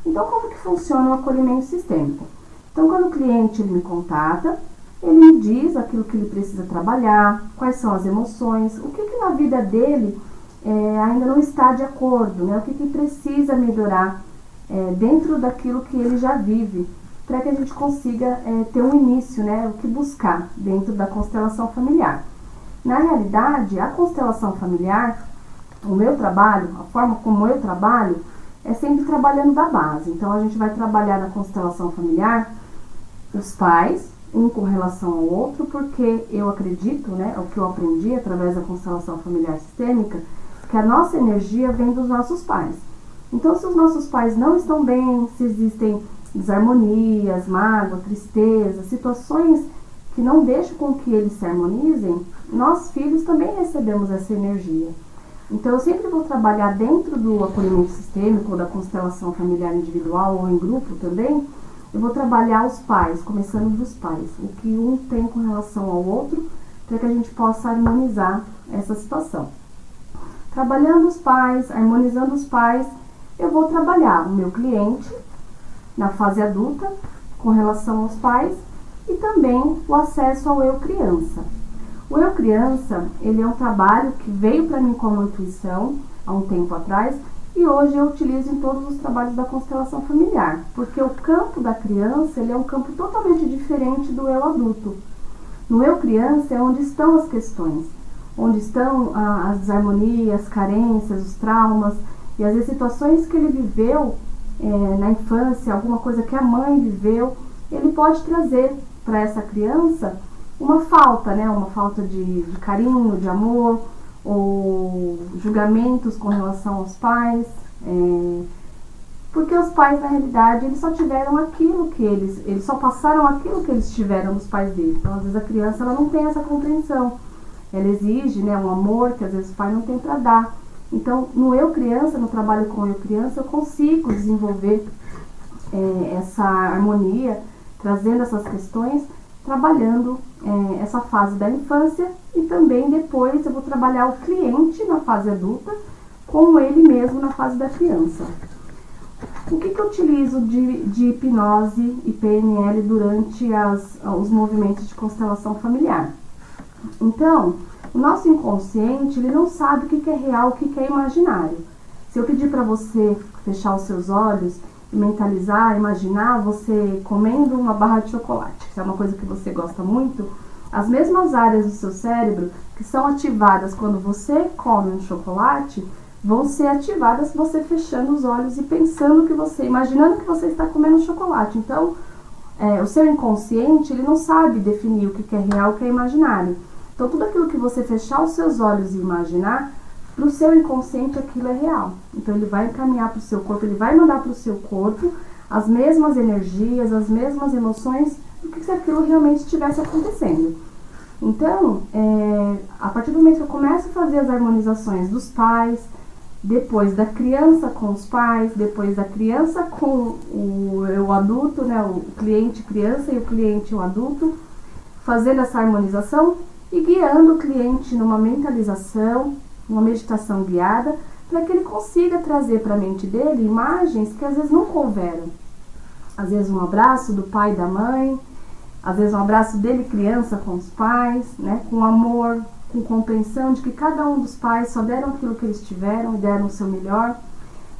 Então, como que funciona o acolhimento sistêmico? Então, quando o cliente ele me contata, ele me diz aquilo que ele precisa trabalhar, quais são as emoções, o que na vida dele ainda não está de acordo, né? O que precisa melhorar dentro daquilo que ele já vive, para que a gente consiga ter um início, né? O que buscar dentro da constelação familiar. Na realidade, a constelação familiar, o meu trabalho, a forma como eu trabalho, é sempre trabalhando da base. Então, a gente vai trabalhar na constelação familiar os pais, um com relação ao outro, porque eu acredito, né, o que eu aprendi através da constelação familiar sistêmica, que a nossa energia vem dos nossos pais. Então, se os nossos pais não estão bem, se existem desarmonias, mágoa, tristeza, situações que não deixam com que eles se harmonizem, nós filhos também recebemos essa energia. Então, eu sempre vou trabalhar dentro do acolhimento sistêmico, ou da constelação familiar individual, ou em grupo também. Eu vou trabalhar os pais, começando dos pais, o que um tem com relação ao outro, para que a gente possa harmonizar essa situação. Trabalhando os pais, harmonizando os pais, eu vou trabalhar o meu cliente na fase adulta, com relação aos pais, e também o acesso ao eu criança. O eu criança, ele é um trabalho que veio para mim como intuição há um tempo atrás, e hoje eu utilizo em todos os trabalhos da constelação familiar, porque o campo da criança ele é um campo totalmente diferente do eu adulto. No eu criança é onde estão as questões, onde estão as desarmonias, as carências, os traumas, e as situações que ele viveu na infância, alguma coisa que a mãe viveu, ele pode trazer para essa criança uma falta, né? Uma falta de carinho, de amor, ou julgamentos com relação aos pais, porque os pais na realidade eles só tiveram aquilo que eles só passaram aquilo que eles tiveram dos pais deles. Então às vezes a criança ela não tem essa compreensão, ela exige, né, um amor que às vezes o pai não tem para dar. Então no eu criança, no trabalho com eu criança, eu consigo desenvolver essa harmonia, trazendo essas questões, trabalhando essa fase da infância, e também depois eu vou trabalhar o cliente na fase adulta com ele mesmo na fase da criança. O que eu utilizo de hipnose e PNL durante os movimentos de constelação familiar? Então, o nosso inconsciente ele não sabe o que é real, o que é imaginário. Se eu pedir para você fechar os seus olhos e mentalizar, imaginar você comendo uma barra de chocolate, que é uma coisa que você gosta muito, as mesmas áreas do seu cérebro que são ativadas quando você come um chocolate, vão ser ativadas você fechando os olhos e pensando que você, imaginando que você está comendo chocolate. Então, o seu inconsciente, ele não sabe definir o que é real e o que é imaginário. Então, tudo aquilo que você fechar os seus olhos e imaginar, para o seu inconsciente aquilo é real. Então, ele vai encaminhar para o seu corpo, ele vai mandar para o seu corpo as mesmas energias, as mesmas emoções do que se aquilo realmente estivesse acontecendo. Então, a partir do momento que eu começo a fazer as harmonizações dos pais, depois da criança com os pais, depois da criança com o adulto, né, o cliente criança e o cliente o adulto, fazendo essa harmonização e guiando o cliente numa mentalização, uma meditação guiada, para que ele consiga trazer para a mente dele imagens que às vezes não couberam. Às vezes um abraço do pai e da mãe, às vezes um abraço dele criança com os pais, né, com amor, com compreensão de que cada um dos pais só deram aquilo que eles tiveram e deram o seu melhor.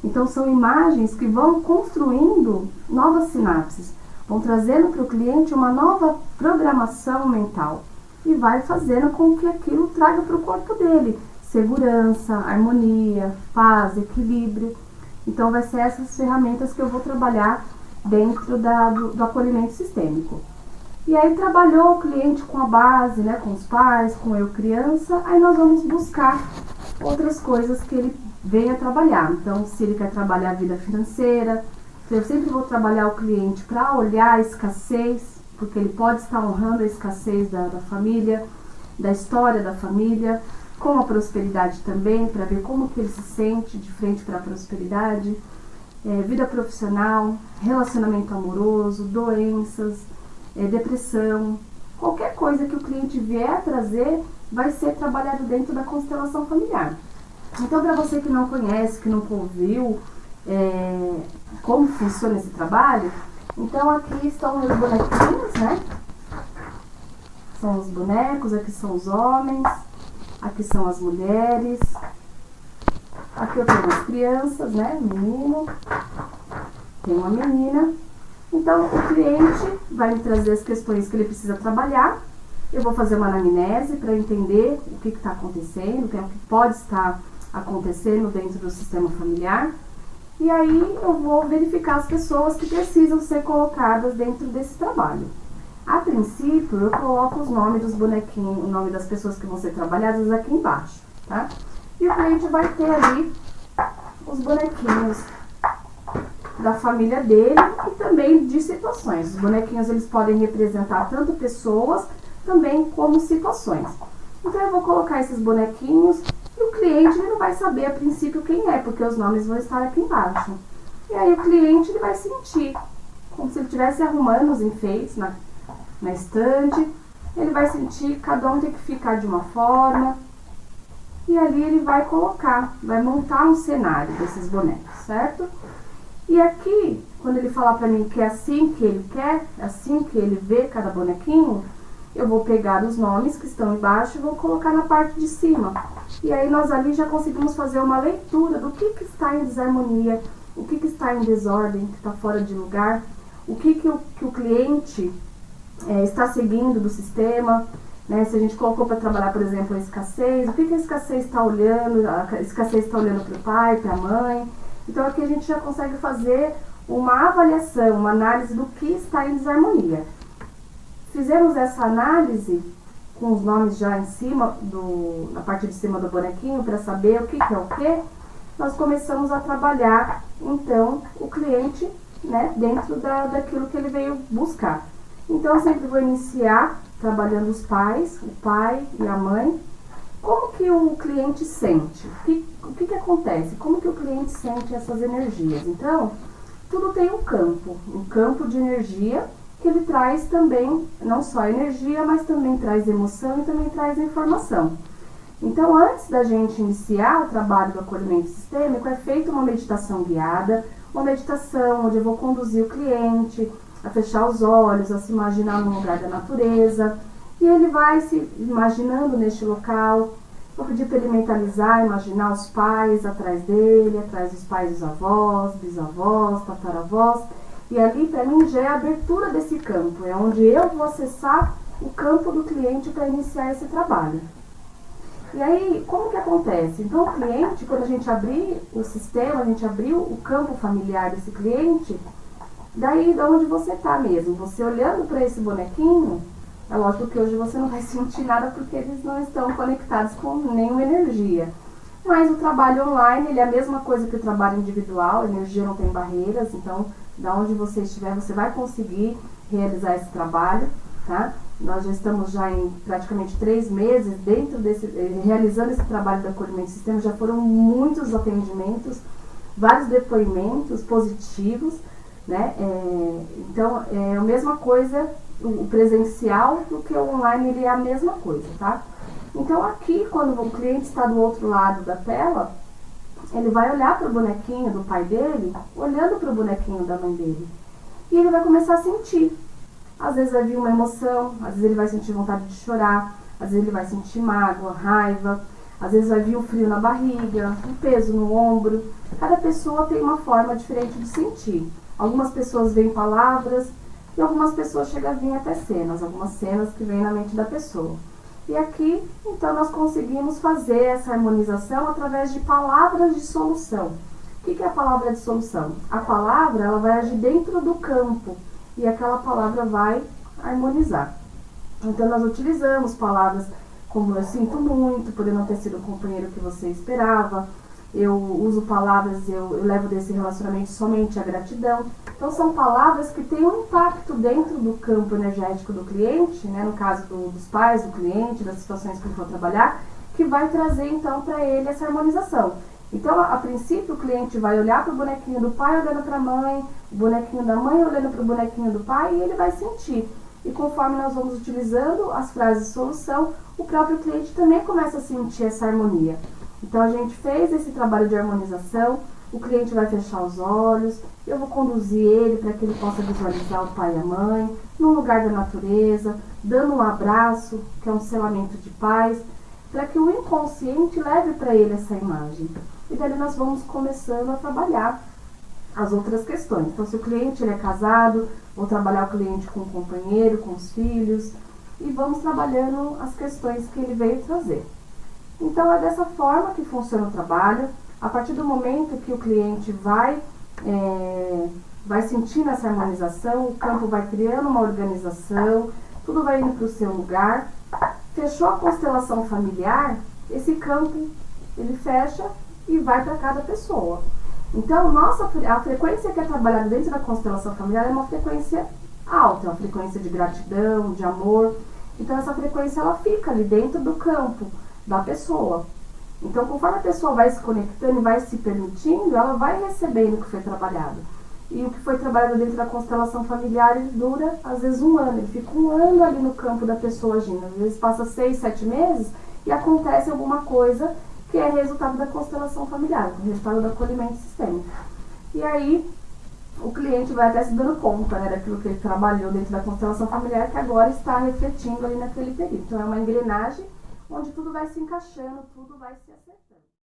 Então são imagens que vão construindo novas sinapses, vão trazendo para o cliente uma nova programação mental e vai fazendo com que aquilo traga para o corpo dele segurança, harmonia, paz, equilíbrio. Então vai ser essas ferramentas que eu vou trabalhar dentro do acolhimento sistêmico. E aí trabalhou o cliente com a base, né, com os pais, com eu criança, aí nós vamos buscar outras coisas que ele venha trabalhar. Então, se ele quer trabalhar a vida financeira, eu sempre vou trabalhar o cliente para olhar a escassez, porque ele pode estar honrando a escassez da família, da história da família, com a prosperidade também, para ver como que ele se sente de frente para a prosperidade, vida profissional, relacionamento amoroso, doenças, depressão, qualquer coisa que o cliente vier trazer vai ser trabalhado dentro da constelação familiar. Então, para você que não conhece, que nunca ouviu como funciona esse trabalho, então aqui estão os bonequinhos, né? São os bonecos, aqui são os homens, aqui são as mulheres, aqui eu tenho as crianças, né? Menino, tem uma menina. Então o cliente vai me trazer as questões que ele precisa trabalhar. Eu vou fazer uma anamnese para entender o que está acontecendo, o que pode estar acontecendo dentro do sistema familiar. E aí eu vou verificar as pessoas que precisam ser colocadas dentro desse trabalho. A princípio, eu coloco os nomes dos bonequinhos, o nome das pessoas que vão ser trabalhadas aqui embaixo, tá? E o cliente vai ter ali os bonequinhos da família dele e também de situações. Os bonequinhos, eles podem representar tanto pessoas, também como situações. Então, eu vou colocar esses bonequinhos e o cliente ele não vai saber a princípio quem é, porque os nomes vão estar aqui embaixo. E aí, o cliente ele vai sentir como se ele estivesse arrumando os enfeites na estante. Ele vai sentir que cada um tem que ficar de uma forma. E ali ele vai colocar, vai montar um cenário desses bonecos, certo? E aqui, quando ele falar pra mim que é assim que ele quer, assim que ele vê cada bonequinho, eu vou pegar os nomes que estão embaixo e vou colocar na parte de cima. E aí nós ali já conseguimos fazer uma leitura do que está em desarmonia, o que está em desordem, que está fora de lugar, o que o cliente está seguindo do sistema, né? Se a gente colocou para trabalhar, por exemplo, a escassez, o que a escassez está olhando? A escassez está olhando para o pai, para a mãe. Então aqui a gente já consegue fazer uma avaliação, uma análise do que está em desarmonia. Fizemos essa análise com os nomes já em cima, na parte de cima do bonequinho, para saber o que é o que. Nós começamos a trabalhar, então, o cliente, né, dentro daquilo que ele veio buscar. Então, eu sempre vou iniciar trabalhando os pais, o pai e a mãe. Como que o cliente sente? O que acontece? Como que o cliente sente essas energias? Então, tudo tem um campo de energia, que ele traz também, não só energia, mas também traz emoção e também traz informação. Então, antes da gente iniciar o trabalho do acolhimento sistêmico, é feita uma meditação guiada, uma meditação onde eu vou conduzir o cliente a fechar os olhos, a se imaginar num lugar da natureza, e ele vai se imaginando neste local. Vou pedir para ele mentalizar, imaginar os pais atrás dele, atrás dos pais dos avós, bisavós, tataravós. E ali, para mim, já é a abertura desse campo. É onde eu vou acessar o campo do cliente para iniciar esse trabalho. E aí, como que acontece? Então, o cliente, quando a gente abrir o sistema, a gente abriu o campo familiar desse cliente, daí de onde você está mesmo. Você olhando para esse bonequinho, é lógico que hoje você não vai sentir nada porque eles não estão conectados com nenhuma energia. Mas o trabalho online, ele é a mesma coisa que o trabalho individual, a energia não tem barreiras, então, da onde você estiver, você vai conseguir realizar esse trabalho, tá? Nós já estamos já em praticamente 3 meses realizando esse trabalho do acolhimento sistema, já foram muitos atendimentos, vários depoimentos positivos, né? Então, é a mesma coisa, o presencial do que o online, ele é a mesma coisa, tá? Então, aqui, quando o cliente está do outro lado da tela, ele vai olhar para o bonequinho do pai dele, olhando para o bonequinho da mãe dele. E ele vai começar a sentir. Às vezes vai vir uma emoção, às vezes ele vai sentir vontade de chorar, às vezes ele vai sentir mágoa, raiva, às vezes vai vir um frio na barriga, um peso no ombro. Cada pessoa tem uma forma diferente de sentir. Algumas pessoas veem palavras e algumas pessoas chegam a vir até cenas, algumas cenas que vêm na mente da pessoa. E aqui, então, nós conseguimos fazer essa harmonização através de palavras de solução. O que é a palavra de solução? A palavra, ela vai agir dentro do campo e aquela palavra vai harmonizar. Então, nós utilizamos palavras como eu sinto muito por eu não ter sido o companheiro que você esperava. Eu uso palavras, eu levo desse relacionamento somente a gratidão. Então, são palavras que têm um impacto dentro do campo energético do cliente, né, no caso dos pais, do cliente, das situações que ele for trabalhar, que vai trazer, então, para ele essa harmonização. Então, a princípio, o cliente vai olhar para o bonequinho do pai olhando para a mãe, o bonequinho da mãe olhando para o bonequinho do pai, e ele vai sentir. E conforme nós vamos utilizando as frases de solução, o próprio cliente também começa a sentir essa harmonia. Então, a gente fez esse trabalho de harmonização, o cliente vai fechar os olhos, eu vou conduzir ele para que ele possa visualizar o pai e a mãe, num lugar da natureza, dando um abraço, que é um selamento de paz, para que o inconsciente leve para ele essa imagem. E daí nós vamos começando a trabalhar as outras questões. Então, se o cliente ele é casado, vou trabalhar o cliente com o companheiro, com os filhos, e vamos trabalhando as questões que ele veio trazer. Então, é dessa forma que funciona o trabalho. A partir do momento que o cliente vai sentindo essa harmonização, o campo vai criando uma organização, tudo vai indo para o seu lugar. Fechou a constelação familiar, esse campo ele fecha e vai para cada pessoa. Então, a frequência que é trabalhada dentro da constelação familiar é uma frequência alta, uma frequência de gratidão, de amor. Então, essa frequência ela fica ali dentro do campo da pessoa. Então, conforme a pessoa vai se conectando e vai se permitindo, ela vai recebendo o que foi trabalhado. E o que foi trabalhado dentro da constelação familiar, ele dura, às vezes, 1 ano. Ele fica 1 ano ali no campo da pessoa agindo. Às vezes, passa 6, 7 meses e acontece alguma coisa que é resultado da constelação familiar, resultado do acolhimento sistêmico. E aí, o cliente vai até se dando conta, né, daquilo que ele trabalhou dentro da constelação familiar, que agora está refletindo ali naquele período. Então, é uma engrenagem onde tudo vai se encaixando, tudo vai se acertando.